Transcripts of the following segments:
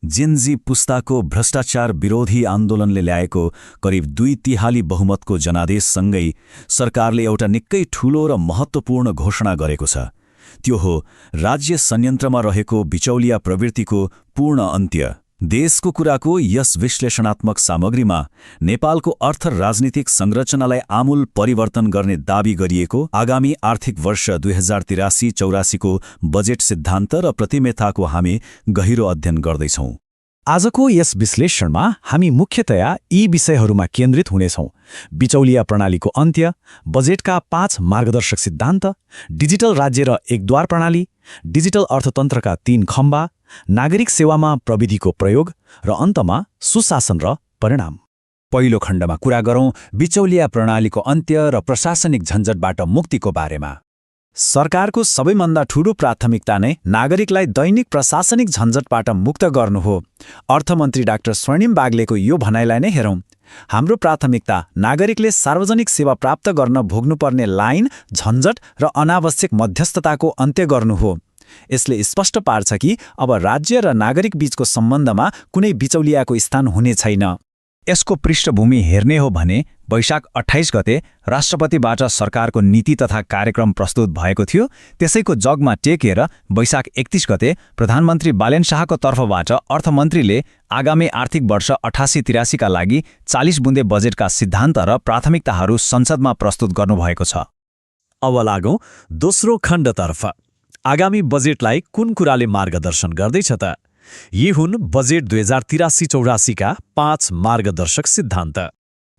Gen Z पुस्ताको भ्रष्टाचार विरोधी आन्दोलनले ल्याएको करिब 2 तिहाली बहुमतको जनादेशसँगै सरकारले एउटा निकै ठूलो र महत्त्वपूर्ण घोषणा गरेको छ। त्यो हो राज्य संयन्त्रमा रहेको बिचौलिया प्रवृत्तिको पूर्ण अन्त्य। देशको कुराको यस विश्लेषणात्मक सामग्रीमा नेपालको अर्थ राजनीतिक संरचनालाई आमूल परिवर्तन गर्ने दाबी गरिएको आगामी आर्थिक वर्ष 2083-84 को बजेट सिद्धान्त र प्रतिमेताको हामी गहिरो अध्ययन गर्दैछौँ। आजको यस विश्लेषणमा हामी मुख्यतया यी विषयहरूमा केन्द्रित हुनेछौँ: बिचौलिया प्रणालीको अन्त्य, बजेटका 5 मार्गदर्शक सिद्धान्त, डिजिटल राज्य र एकद्वार प्रणाली, डिजिटल अर्थतन्त्रका 3 खम्बा, नागरिक सेवामा प्रविधिको प्रयोग र अन्तमा सुशासन र परिणाम। पहिलो खण्डमा कुरा गरौँ बिचौलिया प्रणालीको अन्त्य र प्रशासनिक झन्झटबाट मुक्तिको बारेमा। सरकारको सबैभन्दा ठूलो प्राथमिकता नै नागरिकलाई दैनिक प्रशासनिक झन्झटबाट मुक्त गर्नु हो। अर्थमन्त्री डाक्टर स्वर्णिम बागलेको यो भनाइलाई नै हेरौँ। हाम्रो प्राथमिकता नागरिकले सार्वजनिक सेवा प्राप्त गर्न भोग्नुपर्ने लाइन, झन्झट र अनावश्यक मध्यस्थताको अन्त्य गर्नु हो। यसले स्पष्ट पार्छ कि अब राज्य र नागरिक बीचको सम्बन्धमा कुनै बिचौलियाको स्थान हुने छैन। यसको पृष्ठभूमि हेर्ने हो भने वैशाख 28 गते राष्ट्रपतिबाट सरकारको नीति तथा कार्यक्रम प्रस्तुत भएको थियो। त्यसैको जगमा टेकेर वैशाख 31 गते प्रधानमन्त्री बालेन शाहको तर्फबाट अर्थमन्त्रीले आगामी आर्थिक वर्ष 88-83 का लागि 40 बुँदे बजेटका सिद्धान्त र प्राथमिकताहरू संसदमा प्रस्तुत गर्नुभएको छ। अब लागौँ दोस्रो खण्डतर्फ। आगामी बजेटलाई कुन कुराले मार्गदर्शन गर्दैछ त? यी हुन् बजेट 2083-84 का 5 मार्गदर्शक सिद्धान्त।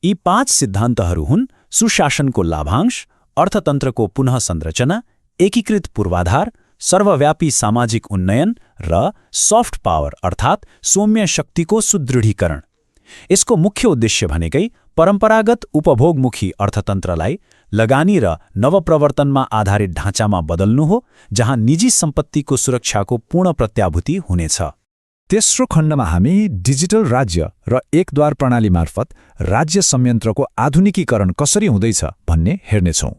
यी 5 सिद्धान्तहरू हुन्: सुशासनको लाभांश, अर्थतन्त्रको पुनः संरचना, एकीकृत पूर्वाधार, सर्वव्यापी सामाजिक उन्नयन र सफ्ट पावर अर्थात् सौम्य शक्तिको सुदृढीकरण। यसको मुख्य उद्देश्य भनेकै परम्परागत उपभोगमुखी अर्थतन्त्रलाई लगानी र नवप्रवर्तनमा आधारित ढाँचामा बदल्नु हो, जहाँ निजी सम्पत्तिको सुरक्षाको पूर्ण प्रत्याभूति हुनेछ। तेस्रो खण्डमा हामी डिजिटल राज्य र एकद्वार प्रणाली मार्फत राज्य संयन्त्रको आधुनिकीकरण कसरी हुँदैछ भन्ने हेर्नेछौँ।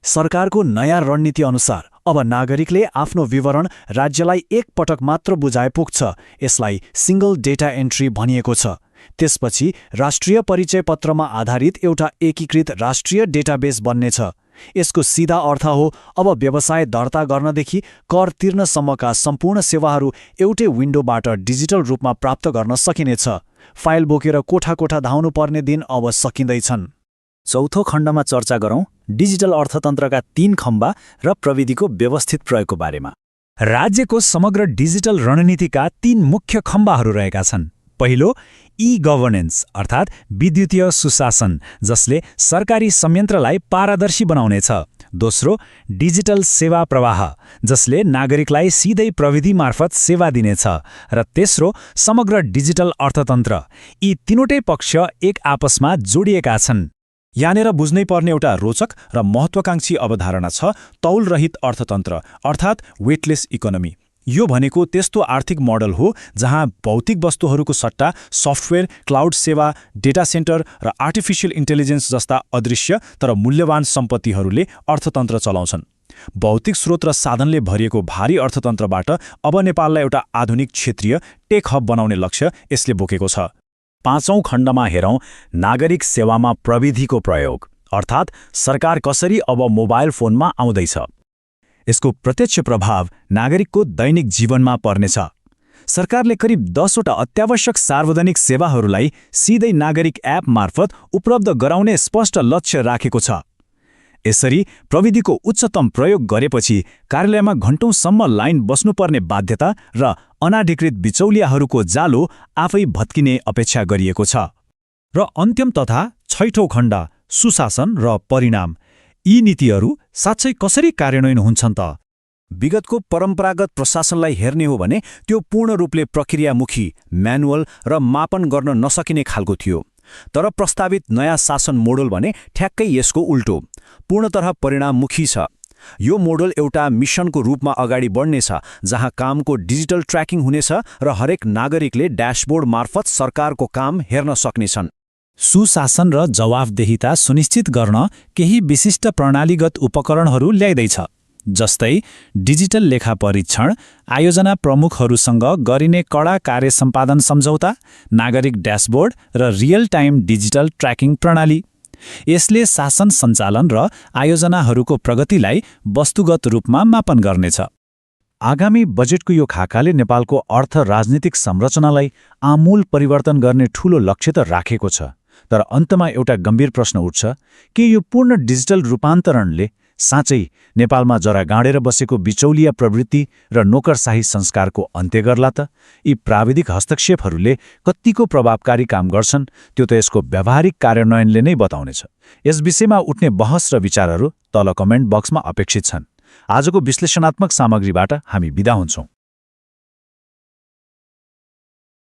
सरकारको नयाँ रणनीति अनुसार अब नागरिकले आफ्नो विवरण राज्यलाई एक पटक मात्र बुझाए पुग्छ। यसलाई सिंगल डेटा एन्ट्री भनिएको छ। त्यसपछि राष्ट्रिय परिचय पत्रमा आधारित एउटा एकीकृत राष्ट्रिय डेटाबेस बन्नेछ। यसको सीधा अर्थ हो अब व्यवसाय दर्ता गर्नदेखि कर तिर्नसम्मका सम्पूर्ण सेवाहरू एउटै विन्डोबाट डिजिटल रूपमा प्राप्त गर्न सकिनेछ। फाइल बोकेर कोठा कोठा धाउनु पर्ने दिन अब सकिँदैछन्। चौथो खण्डमा चर्चा गरौँ डिजिटल अर्थतन्त्रका 3 खम्बा र प्रविधिको व्यवस्थित प्रयोगको बारेमा। राज्यको समग्र डिजिटल रणनीतिका 3 मुख्य खम्बाहरू रहेका छन्। पहिलो, ई-गभर्नेन्स अर्थात् विद्युतीय सुशासन, जसले सरकारी संयन्त्रलाई पारदर्शी बनाउनेछ। दोस्रो, डिजिटल सेवा प्रवाह, जसले नागरिकलाई सिधै प्रविधि मार्फत सेवा दिनेछ। र तेस्रो, समग्र डिजिटल अर्थतन्त्र। यी तीनवटै पक्ष एक आपसमा जोडिएका छन्। यहाँनिर बुझ्नै पर्ने एउटा रोचक र महत्त्वाकांक्षी अवधारणा छ तौलरहित अर्थतन्त्र अर्थात् वेटलेस इकोनोमी। यो भनेको त्यस्तो आर्थिक मोडल हो जहाँ भौतिक वस्तुहरूको सट्टा सफ्टवेयर, क्लाउड सेवा, डेटा सेन्टर र आर्टिफिशियल इन्टेलिजेन्स जस्ता अदृश्य तर मूल्यवान सम्पत्तिहरूले अर्थतन्त्र चलाउँछन्। भौतिक स्रोत र साधनले भरिएको भारी अर्थतन्त्रबाट अब नेपाललाई एउटा आधुनिक क्षेत्रीय टेक हब बनाउने लक्ष्य यसले बोकेको छ। पाँचौं खण्डमा हेरौँ नागरिक सेवामा प्रविधिको प्रयोग अर्थात् सरकार कसरी अब मोबाइल फोनमा आउँदैछ। यसको प्रत्यक्ष प्रभाव नागरिकको दैनिक जीवनमा पर्नेछ। सरकारले करिब 10वटा अत्यावश्यक सार्वजनिक सेवाहरूलाई सिधै नागरिक एप मार्फत उपलब्ध गराउने स्पष्ट लक्ष्य राखेको छ। यसरी प्रविधिको उच्चतम प्रयोग गरेपछि कार्यालयमा घण्टौँसम्म लाइन बस्नुपर्ने बाध्यता र अनाधिकृत बिचौलियाहरूको जालो आफै भत्किने अपेक्षा गरिएको छ। र अन्त्यम तथा छैठौं खण्ड, सुशासन र परिणाम। यी नीतिहरू साँच्चै कसरी कार्यान्वयन हुन्छन् त? विगतको परम्परागत प्रशासनलाई हेर्ने हो भने त्यो पूर्ण रूपले प्रक्रियामुखी, म्यानुअल र मापन गर्न नसकिने खालको थियो। तर प्रस्तावित नयाँ शासन मोडल भने ठ्याक्कै यसको उल्टो, पूर्णतः परिणाममुखी छ। यो मोडल एउटा मिशनको रूपमा अगाडि बढ्नेछ, जहाँ कामको डिजिटल ट्र्याकिङ हुनेछ र हरेक नागरिकले ड्याशबोर्ड मार्फत सरकारको काम हेर्न सक्नेछन्। सुशासन र जवाफदेहिता सुनिश्चित गर्न केही विशिष्ट प्रणालीगत उपकरणहरू ल्याइदैछ। जस्तै डिजिटल लेखा परीक्षण, आयोजना प्रमुखहरूसँग गरिने कडा कार्य सम्पादन सम्झौता, नागरिक ड्याशबोर्ड र रियल टाइम डिजिटल ट्र्याकिङ प्रणाली। यसले शासन सञ्चालन र आयोजनाहरूको प्रगतिलाई वस्तुगत रूपमा मापन गर्नेछ। आगामी बजेटको यो खाकाले नेपालको अर्थ राजनीतिक संरचनालाई आमूल परिवर्तन गर्ने ठूलो लक्ष्य त राखेको छ, तर अन्तमा एउटा गम्भीर प्रश्न उठ्छ, के यो पूर्ण डिजिटल रूपान्तरणले साँच्चै नेपालमा जरा गाडेर बसेको बिचौलिया प्रवृत्ति र नोकरशाही संस्कारको अन्त्य गर्ला त? यी प्राविधिक हस्तक्षेपहरूले कत्तिको प्रभावकारी काम गर्छन् त्यो त यसको व्यावहारिक कार्यान्वयनले नै बताउनेछ। यस विषयमा उठ्ने बहस र विचारहरू तल कमेन्ट बक्समा अपेक्षित छन्। आजको विश्लेषणात्मक सामग्रीबाट हामी बिदा हुन्छौं।